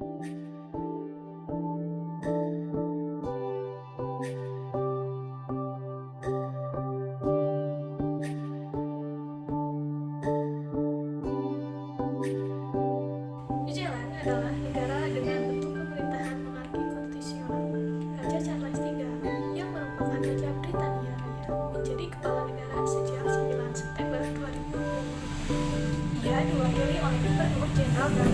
New Zealand adalah negara dengan bentuk pemerintahan monarki konstitusional. Raja Charles III, yang merupakan Raja Britania Raya, menjadi kepala negara sejak 9 September 2020. Ia diwakili oleh Gubernur Jenderal dan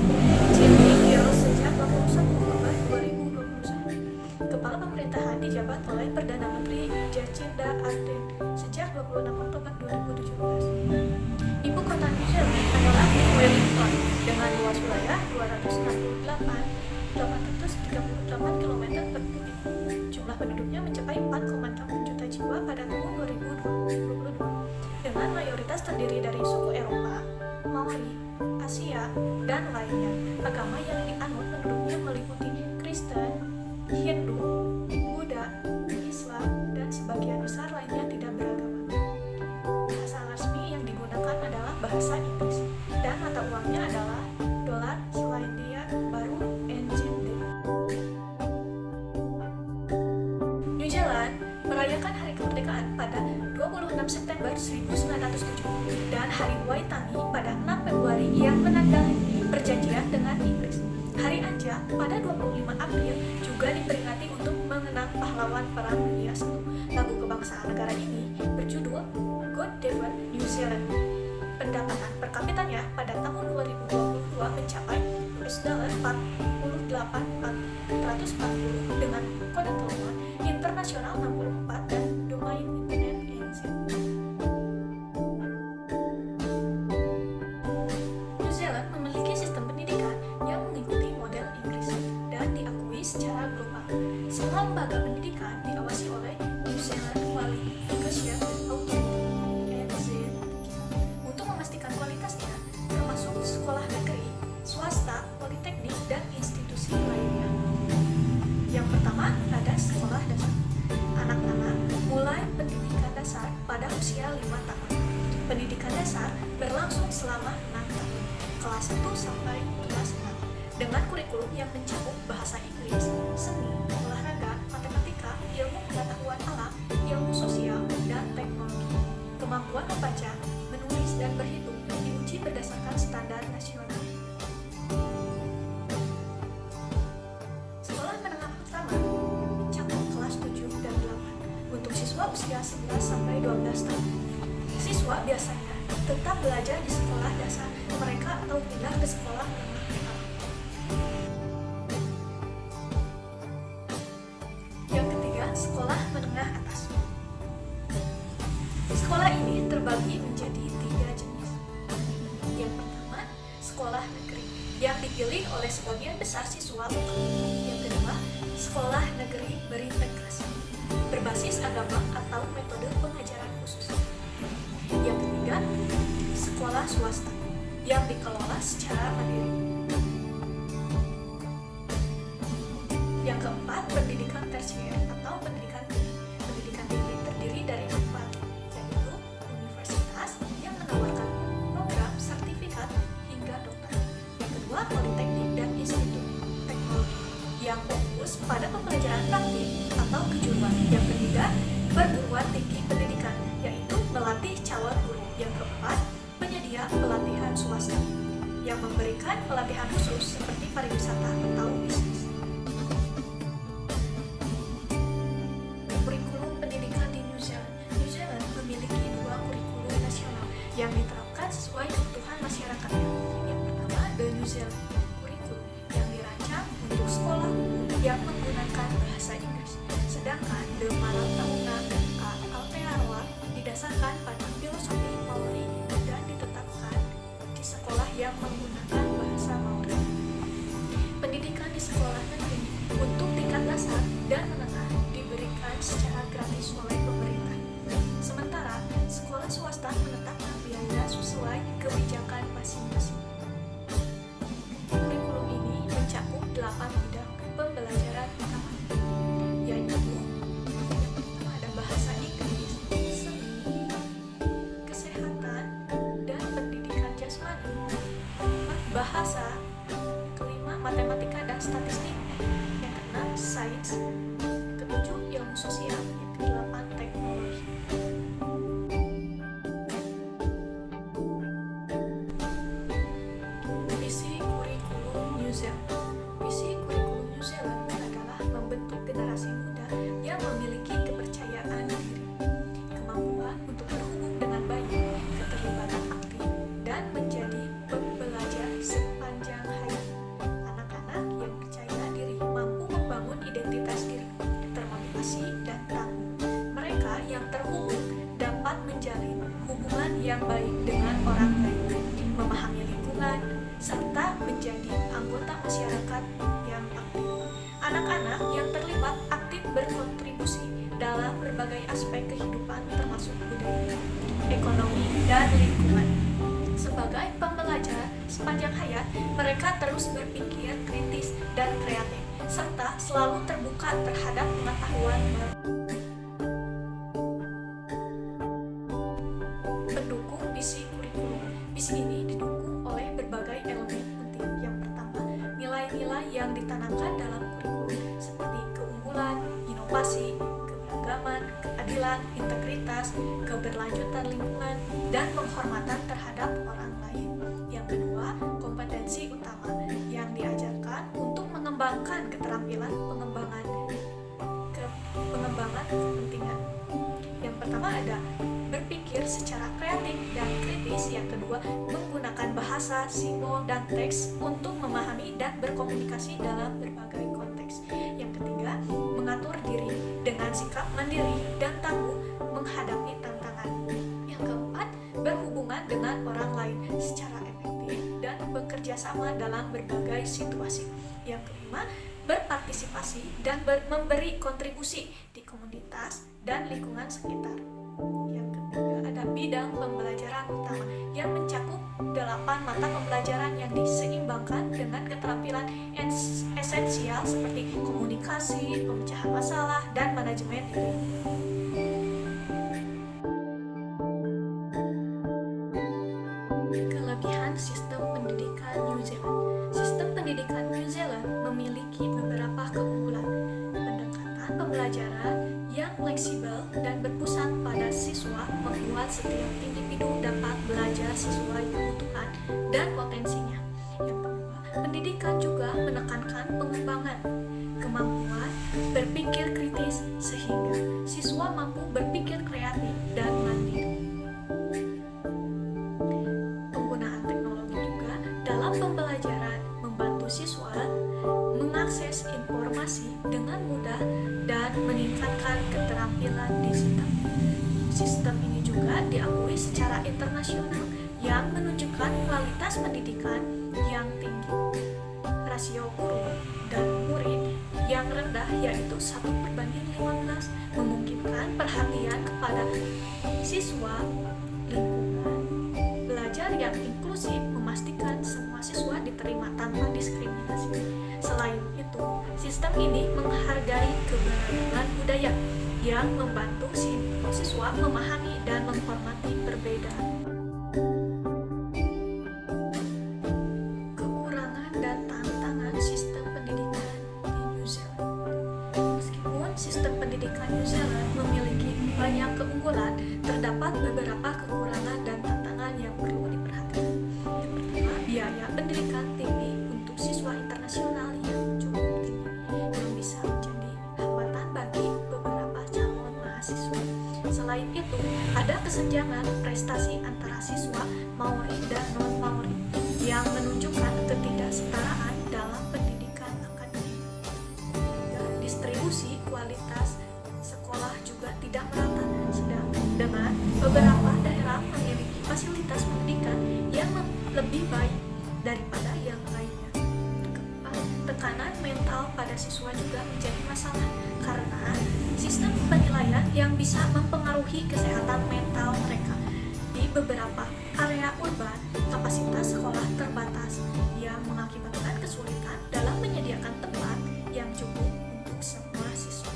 Jamie Gill sejak 21 Oktober 2021. Kepala pemerintahan dijabat oleh Perdana Menteri Jacinda Ardern sejak 26 Oktober 2017. Ibu kota New Zealand adalah Wellington dengan luas wilayah 268.838 km persegi. Jumlah penduduknya mencapai 4,6 juta jiwa pada tahun 2022, dengan mayoritas terdiri dari suku Eropa, Maori, Asia, dan lainnya. Agama yang dianut penduduknya meliputi Kristen, Hindu, Buddha, Islam, dan sebagian besar lainnya tidak beragama. Bahasa resmi yang digunakan adalah bahasa Inggris, dan mata uangnya adalah dolar Selandia Baru NZD. New Zealand merayakan hari kemerdekaan pada 26 September 1970 dan Hari Waitangi pada 6 Februari yang menandai perjanjian dengan Inggris. Hari Anja pada 25 April juga diperingati untuk mengenang pahlawan Perang Dunia I. Lagu kebangsaan negara ini berjudul God Given New Zealand. Pendapatan per kapitanya pada tahun 2022 mencapai $48,440 dengan kode telepon internasional 64 dan domain internet NZ. New Zealand memiliki sistem pendidikan yang mengikuti model Inggris dan diakui secara global. Semua lembaga pendidikan diawasi oleh New Zealand Qualification Authority (NZ) untuk memastikan kualitasnya, termasuk sekolah negeri, swasta, politeknik, dan institusi lainnya. Yang pertama ada sekolah dasar. Anak-anak mulai pendidikan dasar pada usia 5 tahun. Pendidikan dasar berlangsung selama 6 tahun, kelas 1 sampai kelas 6, dengan kurikulum yang mencakup bahasa Inggris, seni, olahraga, matematika, ilmu pengetahuan alam, ilmu sosial, dan teknologi. Kemampuan membaca, menulis, dan berhitung diuji berdasarkan standar nasional. Sekolah menengah pertama mencakup kelas 7 dan 8 untuk siswa usia 11 sampai 12 tahun. Siswa biasanya tetap belajar di sekolah dasar mereka atau pindah ke sekolah menengah pertama. Yang ketiga, sekolah menengah atas. Sekolah ini terbagi menjadi 3 jenis. Yang pertama, sekolah negeri yang dipilih oleh sebagian besar siswa lokal. Yang kedua, sekolah negeri berintegrasi berbasis agama atau metode pengajaran khusus. Yang ketiga, sekolah swasta yang dikelola secara mandiri. Yang keempat, pendidikan tersier atau pendidikan tinggi. Pendidikan tinggi terdiri dari 4, yaitu universitas yang menawarkan program sertifikat hingga dokter. Yang kedua, politeknik dan institut teknologi yang fokus pada pembelajaran praktik atau kejuruan. Yang ketiga, perguruan tinggi pendidikan, yaitu melatih calon guru. Yang keempat, penyedia pelatihan swasta yang memberikan pelatihan khusus seperti pariwisata atau bisnis. Kurikulum pendidikan di New Zealand. New Zealand memiliki 2 kurikulum nasional yang diterapkan sesuai kebutuhan masyarakatnya. Yang pertama, The New Zealand Curriculum yang dirancang untuk sekolah umum yang menggunakan bahasa Inggris, sedangkan The Malatauna Aotearoa didasarkan pada filosofi Maori dan ditetapkan di sekolah yang menggunakan bahasa Maori. Pendidikan di sekolah negeri untuk tingkat dasar dan menengah diberikan secara gratis oleh pemerintah. Sementara sekolah swasta menetapkan biaya sesuai kebijakan masing-masing. Kurikulum ini mencakup 8 bidang pembelajaran utama, yaitu ada bahasa Inggris, seni, kesehatan, dan pendidikan jasmani. 4, bahasa. Kelima, matematika dan sains. Ketujuh, ilmu sosial. Yang kedelapan, teknologi. Visi kurikulum New Zealand. Visi kurikulum New Zealand adalah membentuk generasi muda yang memiliki kepercayaan diri, kemampuan untuk berhubung dengan baik, keterlibatan aktif, dan menjadi pembelajar sepanjang hayat. Anak-anak yang percaya diri mampu membangun identitas diri, termotivasi, dan tangguh. Mereka yang terhubung dapat menjalin hubungan yang baik dengan orang lain, memahami lingkungan, serta menjadi anggota masyarakat yang aktif. Anak-anak yang terlibat aktif berkontribusi dalam berbagai aspek kehidupan termasuk budaya, ekonomi, dan lingkungan. Sebagai pembelajar sepanjang hayat, mereka terus berpikir kritis dan kreatif, serta selalu terbuka terhadap pengetahuan baru. Pendukung visi kurikulum. Visi ini didukung oleh berbagai elemen penting. Yang pertama, nilai-nilai yang ditanamkan dalam kurikulum seperti keunggulan, inovasi, keberagaman, keadilan, integritas, keberlanjutan lingkungan, dan penghormatan terhadap orang lain. Yang kedua, kompetensi utama yang diajarkan untuk mengembangkan keterampilan pengembangan kepentingan. Yang pertama ada berpikir secara kreatif dan kritis. Yang kedua, menggunakan bahasa, simbol, dan teks untuk memahami dan berkomunikasi dalam berbagai konteks. Yang ketiga, mengatur diri dengan sikap mandiri dan tangguh menghadapi tantangan. Yang keempat, berhubungan dengan orang lain secara efektif dan bekerja sama dalam berbagai situasi. Yang kelima, berpartisipasi dan memberi kontribusi di komunitas dan lingkungan sekitar. Yang ketiga, ada bidang pembelajaran utama yang mencakup 8 mata pembelajaran yang diseimbangkan dengan keterampilan esensial seperti komunikasi, pemecahan masalah, dan manajemen diri. Kelebihan sistem pendidikan New Zealand. Sistem pendidikan New Zealand memiliki beberapa keunggulan. Pendekatan pembelajaran yang fleksibel dan berpusat pada siswa membuat setiap individu dapat belajar sesuai kebutuhan dan potensinya. Yang kedua, pendidikan juga menekankan pengembangan kemampuan berpikir kritis sehingga siswa mampu berpikir kreatif dan mandiri. Penggunaan teknologi juga dalam pembelajaran membantu siswa mengakses informasi dengan mudah dan meningkatkan keterampilan digital. Sistem ini juga diakui secara internasional yang menunjukkan kualitas pendidikan yang tinggi. Rasio guru dan murid yang rendah yaitu 1/15 memungkinkan perhatian kepada siswa. Lingkungan belajar yang inklusif memastikan semua siswa diterima tanpa diskriminasi. Selain itu, sistem ini menghargai keberagaman budaya yang membantu siswa memahami dan menghormati perbedaan. Kekurangan dan tantangan sistem pendidikan di New Zealand. Meskipun sistem pendidikan New Zealand memiliki banyak keunggulan, terdapat beberapa kekurangan dan tantangan yang perlu diperhatikan. Yang pertama, biaya pendidikan tinggi untuk siswa internasional yang cukup tinggi, yang bisa menjadi hambatan bagi beberapa calon mahasiswa. Selain itu, ada kesenjangan prestasi antara siswa Maori dan non-Maori yang menunjukkan ketidaksetaraan dalam pendidikan akademik. Distribusi kualitas sekolah juga tidak merata, dengan beberapa daerah memiliki fasilitas pendidikan yang lebih baik daripada yang lainnya. Tekanan mental pada siswa juga menjadi masalah karena sistem penilaian yang bisa mempengaruhi kesehatan mental mereka. Di beberapa area urban, kapasitas sekolah terbatas yang mengakibatkan kesulitan dalam menyediakan tempat yang cukup untuk semua siswa.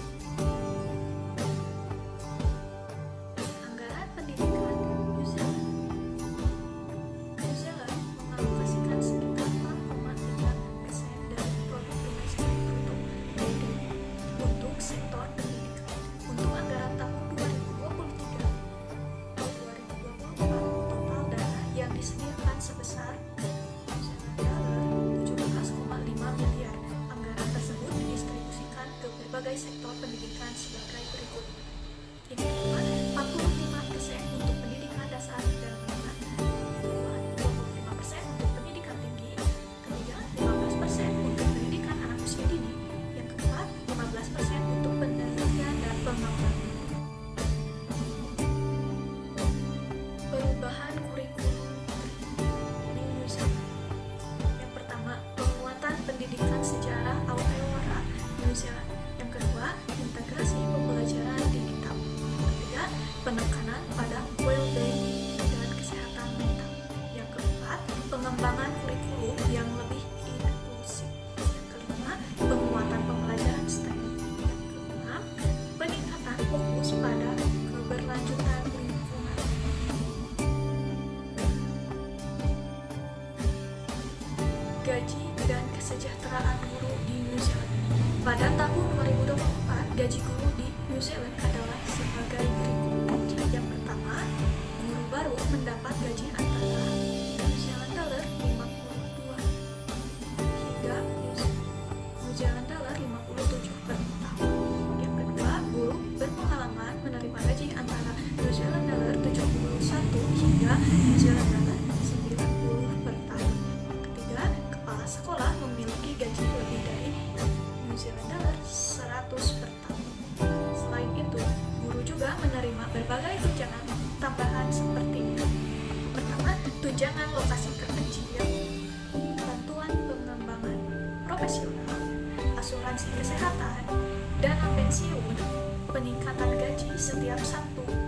Anggaran pendidikan New Zealand. New Zealand mengalokasikan sekitar 6,3% dari produk domestik bruto (PDB) berbagai sektor pendidikan sebagai berikut. Yang pertama, 45% untuk pendidikan dasar dan menengah. Yang kedua, 25% untuk pendidikan tinggi. Ketiga, 15% untuk pendidikan anak usia dini. Yang keempat, 15% untuk penelitian dan pengembangan. Perubahan kurikulum di New Zealand. Yang pertama, penguatan pendidikan sejarah Aotearoa New Zealand. Yang kedua, integrasi pembelajaran digital. Yang ketiga, penekanan pada well-being dan kesehatan mental. Yang keempat, pengembangan kurikulum yang lebih inklusif. Yang kelima, penguatan pembelajaran STEM. Yang keenam, peningkatan fokus pada keberlanjutan lingkungan. Gaji dan kesejahteraan guru di New Zealand. Pada tahun 2024, gaji guru di New Zealand adalah sebagai berikut. Yang pertama, guru baru mendapat gaji antara New Zealand dollar 52 hingga New Zealand dollar 57 per tahun. Yang kedua, guru berpengalaman menerima gaji antara New Zealand dollar 71 hingga New Zealand dollar 90 per tahun. Yang ketiga, kepala sekolah memiliki gaji lebih dari New Zealand dollar 100 per tahun. Selain itu, guru juga menerima berbagai tunjangan tambahan seperti pertama, tunjangan lokasi terpencil, bantuan pengembangan profesional, asuransi kesehatan, dana pensiun, peningkatan gaji setiap 1